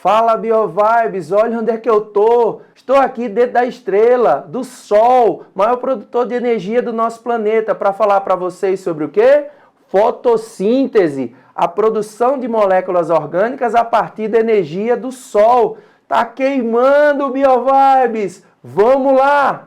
Fala BioVibes, olha onde é que eu tô. Estou aqui dentro da estrela, do Sol, maior produtor de energia do nosso planeta, para falar para vocês sobre o quê? Fotossíntese, a produção de moléculas orgânicas a partir da energia do Sol. Tá queimando, BioVibes! Vamos lá!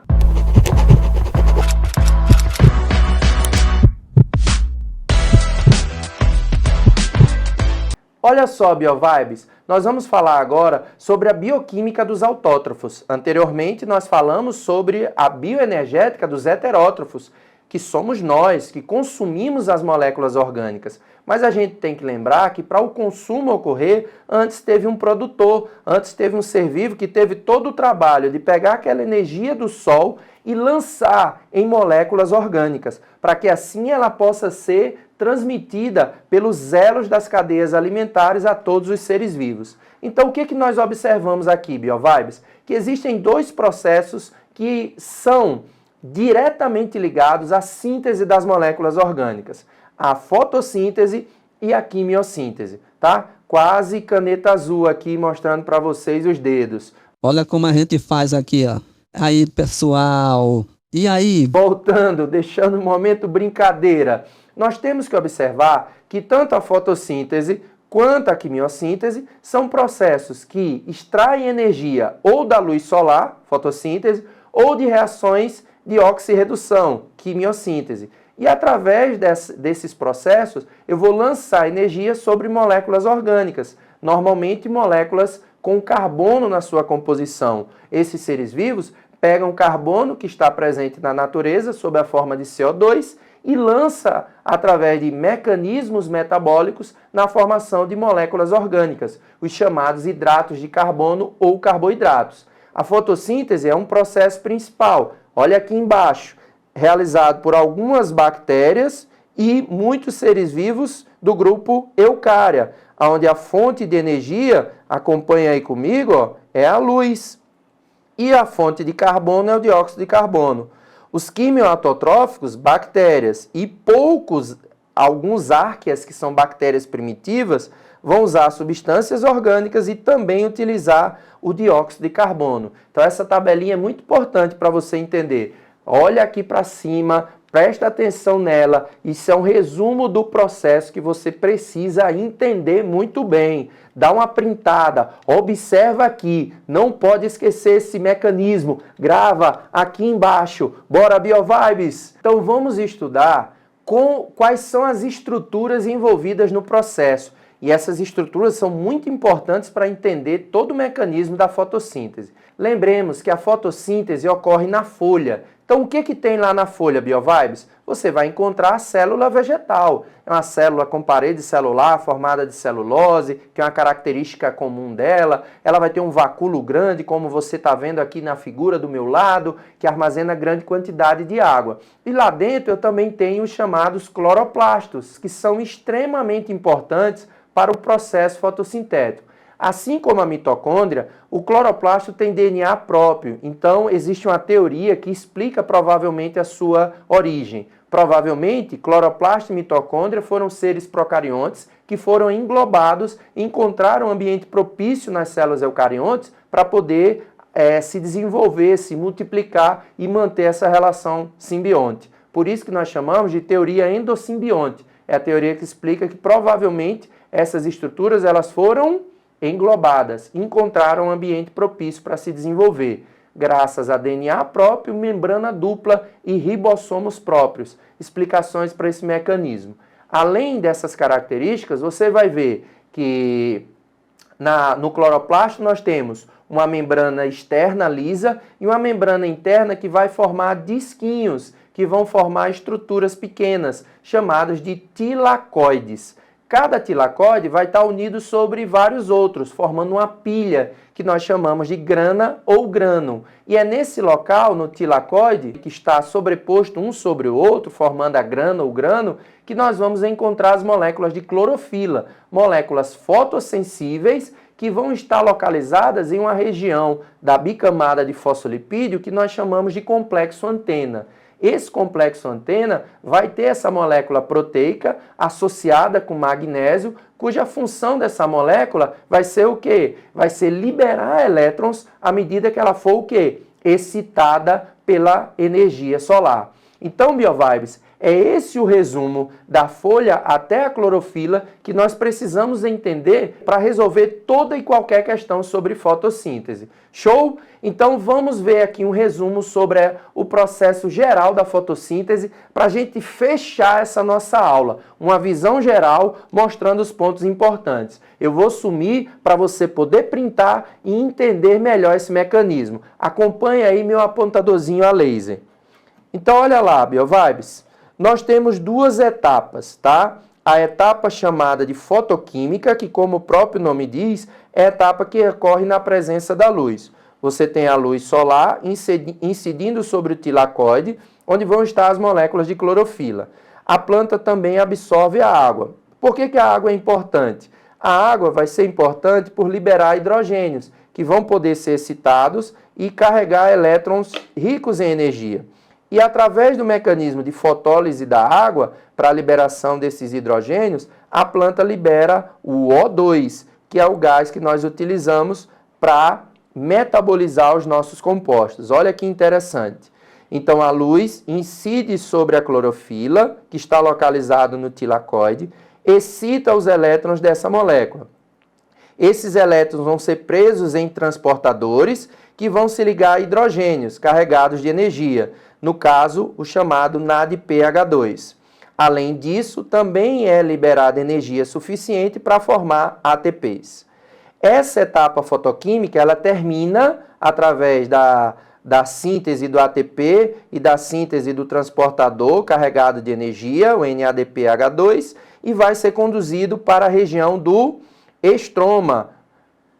Olha só, BioVibes, nós vamos falar agora sobre a bioquímica dos autótrofos. Anteriormente, nós falamos sobre a bioenergética dos heterótrofos, que somos nós, que consumimos as moléculas orgânicas. Mas a gente tem que lembrar que para o consumo ocorrer, antes teve um produtor, antes teve um ser vivo que teve todo o trabalho de pegar aquela energia do Sol e lançar em moléculas orgânicas, para que assim ela possa ser transmitida pelos elos das cadeias alimentares a todos os seres vivos. Então, o que nós observamos aqui, BioVibes? Que existem dois processos que são diretamente ligados à síntese das moléculas orgânicas: a fotossíntese e a quimiossíntese, tá? Quase caneta azul aqui mostrando para vocês os dedos. Olha como a gente faz aqui, ó. Aí, pessoal. E aí? Voltando, deixando o momento brincadeira. Nós temos que observar que tanto a fotossíntese quanto a quimiossíntese são processos que extraem energia ou da luz solar, fotossíntese, ou de reações de oxirredução, quimiossíntese. E através desses processos, eu vou lançar energia sobre moléculas orgânicas, normalmente moléculas com carbono na sua composição. Esses seres vivos pegam carbono que está presente na natureza sob a forma de CO2 e lança através de mecanismos metabólicos na formação de moléculas orgânicas, os chamados hidratos de carbono ou carboidratos. A fotossíntese é um processo principal, olha aqui embaixo, realizado por algumas bactérias e muitos seres vivos do grupo Eucária, onde a fonte de energia, acompanha aí comigo, ó, é a luz. E a fonte de carbono é o dióxido de carbono. Os quimioautotróficos, bactérias, e alguns árqueas, que são bactérias primitivas, vão usar substâncias orgânicas e também utilizar o dióxido de carbono. Então essa tabelinha é muito importante para você entender. Olha aqui para cima, presta atenção nela, isso é um resumo do processo que você precisa entender muito bem. Dá uma printada, observa aqui, não pode esquecer esse mecanismo, grava aqui embaixo. Bora, BioVibes! Então vamos estudar quais são as estruturas envolvidas no processo. E essas estruturas são muito importantes para entender todo o mecanismo da fotossíntese. Lembremos que a fotossíntese ocorre na folha. Então, o que tem lá na folha, BioVibes? Você vai encontrar a célula vegetal. É uma célula com parede celular formada de celulose, que é uma característica comum dela. Ela vai ter um vacúolo grande, como você está vendo aqui na figura do meu lado, que armazena grande quantidade de água. E lá dentro eu também tenho os chamados cloroplastos, que são extremamente importantes para o processo fotossintético. Assim como a mitocôndria, o cloroplasto tem DNA próprio, então existe uma teoria que explica provavelmente a sua origem. Provavelmente, cloroplasto e mitocôndria foram seres procariontes que foram englobados e encontraram um ambiente propício nas células eucariontes para poder se desenvolver, se multiplicar e manter essa relação simbionte. Por isso que nós chamamos de teoria endossimbionte. É a teoria que explica que provavelmente essas estruturas elas foram englobadas, encontraram um ambiente propício para se desenvolver, graças a DNA próprio, membrana dupla e ribossomos próprios. Explicações para esse mecanismo. Além dessas características, você vai ver que no cloroplasto nós temos uma membrana externa lisa e uma membrana interna que vai formar disquinhos, que vão formar estruturas pequenas, chamadas de tilacoides. Cada tilacoide vai estar unido sobre vários outros, formando uma pilha, que nós chamamos de grana ou grano. E é nesse local, no tilacoide, que está sobreposto um sobre o outro, formando a grana ou grano, que nós vamos encontrar as moléculas de clorofila, moléculas fotossensíveis, que vão estar localizadas em uma região da bicamada de fosfolipídio que nós chamamos de complexo antena. Esse complexo antena vai ter essa molécula proteica associada com magnésio, cuja função dessa molécula vai ser o quê? Vai ser liberar elétrons à medida que ela for o quê? Excitada pela energia solar. Então, BioVibes, é esse o resumo da folha até a clorofila que nós precisamos entender para resolver toda e qualquer questão sobre fotossíntese. Show? Então vamos ver aqui um resumo sobre o processo geral da fotossíntese para a gente fechar essa nossa aula. Uma visão geral mostrando os pontos importantes. Eu vou sumir para você poder printar e entender melhor esse mecanismo. Acompanhe aí meu apontadorzinho a laser. Então olha lá, BioVibes. Nós temos duas etapas, tá? A etapa chamada de fotoquímica, que como o próprio nome diz, é a etapa que ocorre na presença da luz. Você tem a luz solar incidindo sobre o tilacoide, onde vão estar as moléculas de clorofila. A planta também absorve a água. Por que a água é importante? A água vai ser importante por liberar hidrogênios, que vão poder ser excitados e carregar elétrons ricos em energia. E através do mecanismo de fotólise da água, para a liberação desses hidrogênios, a planta libera o O2, que é o gás que nós utilizamos para metabolizar os nossos compostos. Olha que interessante. Então a luz incide sobre a clorofila, que está localizado no tilacoide, excita os elétrons dessa molécula. Esses elétrons vão ser presos em transportadores que vão se ligar a hidrogênios carregados de energia, no caso, o chamado NADPH2. Além disso, também é liberada energia suficiente para formar ATPs. Essa etapa fotoquímica, ela termina através da síntese do ATP e da síntese do transportador carregado de energia, o NADPH2, e vai ser conduzido para a região do estroma,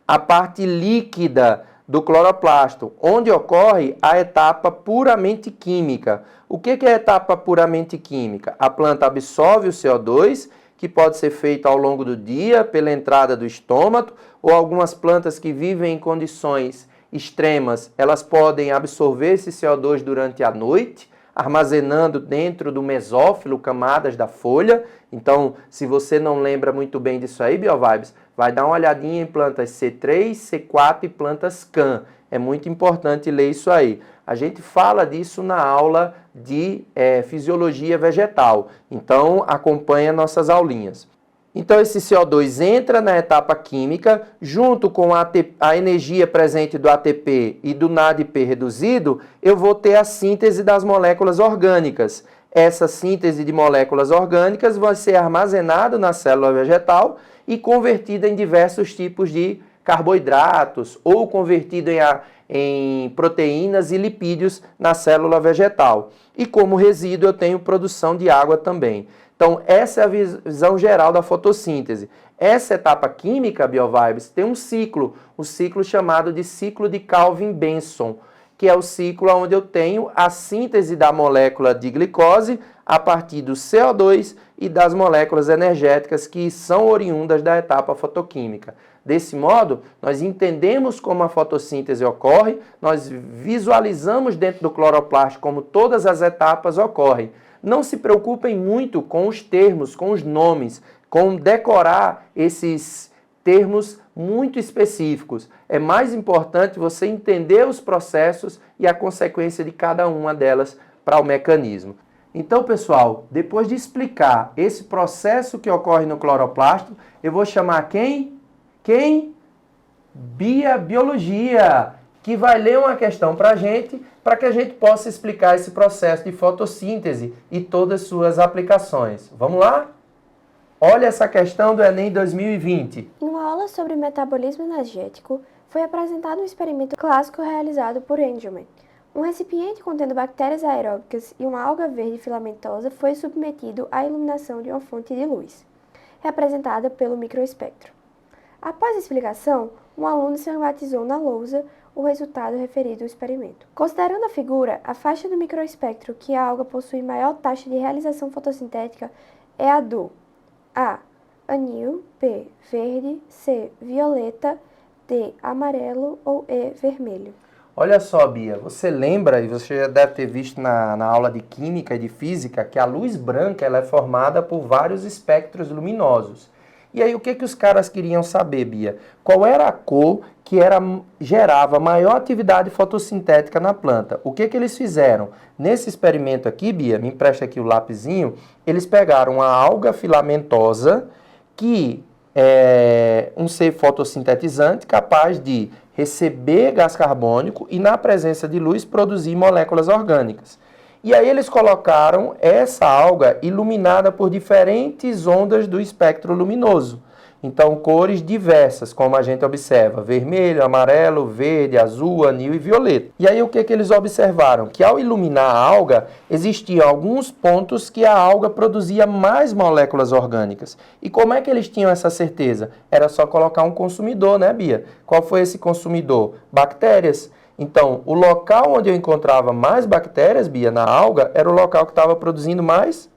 a parte líquida do cloroplasto, onde ocorre a etapa puramente química. O que é a etapa puramente química? A planta absorve o CO2, que pode ser feito ao longo do dia pela entrada do estômago, ou algumas plantas que vivem em condições extremas, elas podem absorver esse CO2 durante a noite, armazenando dentro do mesófilo camadas da folha. Então, se você não lembra muito bem disso aí, BioVibes, vai dar uma olhadinha em plantas C3, C4 e plantas CAN. É muito importante ler isso aí. A gente fala disso na aula de fisiologia vegetal. Então, acompanha nossas aulinhas. Então, esse CO2 entra na etapa química, junto com a energia presente do ATP e do NADP reduzido, eu vou ter a síntese das moléculas orgânicas. Essa síntese de moléculas orgânicas vai ser armazenada na célula vegetal e convertida em diversos tipos de carboidratos ou convertida em proteínas e lipídios na célula vegetal. E como resíduo eu tenho produção de água também. Então, essa é a visão geral da fotossíntese. Essa etapa química, BioVibes, tem um ciclo chamado de ciclo de Calvin-Benson, que é o ciclo onde eu tenho a síntese da molécula de glicose a partir do CO2 e das moléculas energéticas que são oriundas da etapa fotoquímica. Desse modo, nós entendemos como a fotossíntese ocorre, nós visualizamos dentro do cloroplasto como todas as etapas ocorrem. Não se preocupem muito com os termos, com os nomes, com decorar esses termos muito específicos. É mais importante você entender os processos e a consequência de cada uma delas para o mecanismo. Então, pessoal, depois de explicar esse processo que ocorre no cloroplasto, eu vou chamar quem? Quem? Biologia, que vai ler uma questão para que a gente possa explicar esse processo de fotossíntese e todas as suas aplicações. Vamos lá? Olha essa questão do Enem 2020. Em uma aula sobre metabolismo energético, foi apresentado um experimento clássico realizado por Engelmann. Um recipiente contendo bactérias aeróbicas e uma alga verde filamentosa foi submetido à iluminação de uma fonte de luz, representada pelo microespectro. Após a explicação, um aluno esquematizou na lousa o resultado referido ao experimento. Considerando a figura, a faixa do microespectro que a alga possui maior taxa de realização fotossintética é a do A. Anil, B. Verde, C. Violeta, D. Amarelo ou E. Vermelho. Olha só, Bia, você lembra, e você já deve ter visto na aula de Química e de Física, que a luz branca ela é formada por vários espectros luminosos. E aí o que os caras queriam saber, Bia? Qual era a cor que gerava maior atividade fotossintética na planta? O que eles fizeram? Nesse experimento aqui, Bia, me empresta aqui o lapisinho, eles pegaram uma alga filamentosa que é um ser fotossintetizante capaz de receber gás carbônico e, na presença de luz, produzir moléculas orgânicas. E aí eles colocaram essa alga iluminada por diferentes ondas do espectro luminoso. Então, cores diversas, como a gente observa, vermelho, amarelo, verde, azul, anil e violeta. E aí o que eles observaram? Que ao iluminar a alga, existiam alguns pontos que a alga produzia mais moléculas orgânicas. E como é que eles tinham essa certeza? Era só colocar um consumidor, né, Bia? Qual foi esse consumidor? Bactérias. Então, o local onde eu encontrava mais bactérias, Bia, na alga, era o local que estava produzindo mais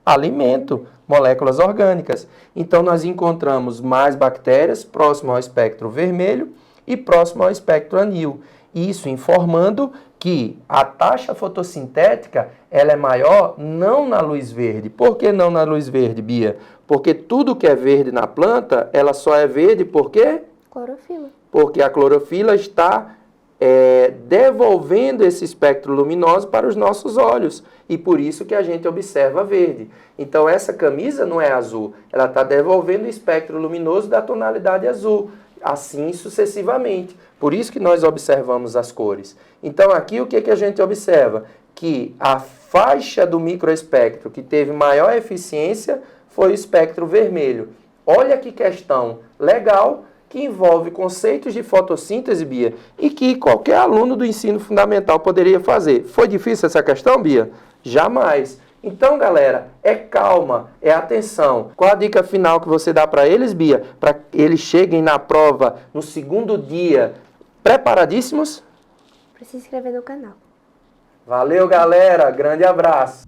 alimento, moléculas orgânicas. Então, nós encontramos mais bactérias próximo ao espectro vermelho e próximo ao espectro anil. Isso informando que a taxa fotossintética ela é maior não na luz verde. Por que não na luz verde, Bia? Porque tudo que é verde na planta, ela só é verde por quê? Clorofila. Porque a clorofila está devolvendo esse espectro luminoso para os nossos olhos. E por isso que a gente observa verde. Então essa camisa não é azul, ela está devolvendo o espectro luminoso da tonalidade azul. Assim sucessivamente. Por isso que nós observamos as cores. Então aqui o que a gente observa? Que a faixa do microespectro que teve maior eficiência foi o espectro vermelho. Olha que questão legal, que envolve conceitos de fotossíntese, Bia, e que qualquer aluno do ensino fundamental poderia fazer. Foi difícil essa questão, Bia? Jamais. Então, galera, é calma, é atenção. Qual a dica final que você dá para eles, Bia? Para que eles cheguem na prova no segundo dia preparadíssimos? Para se inscrever no canal. Valeu, galera. Grande abraço.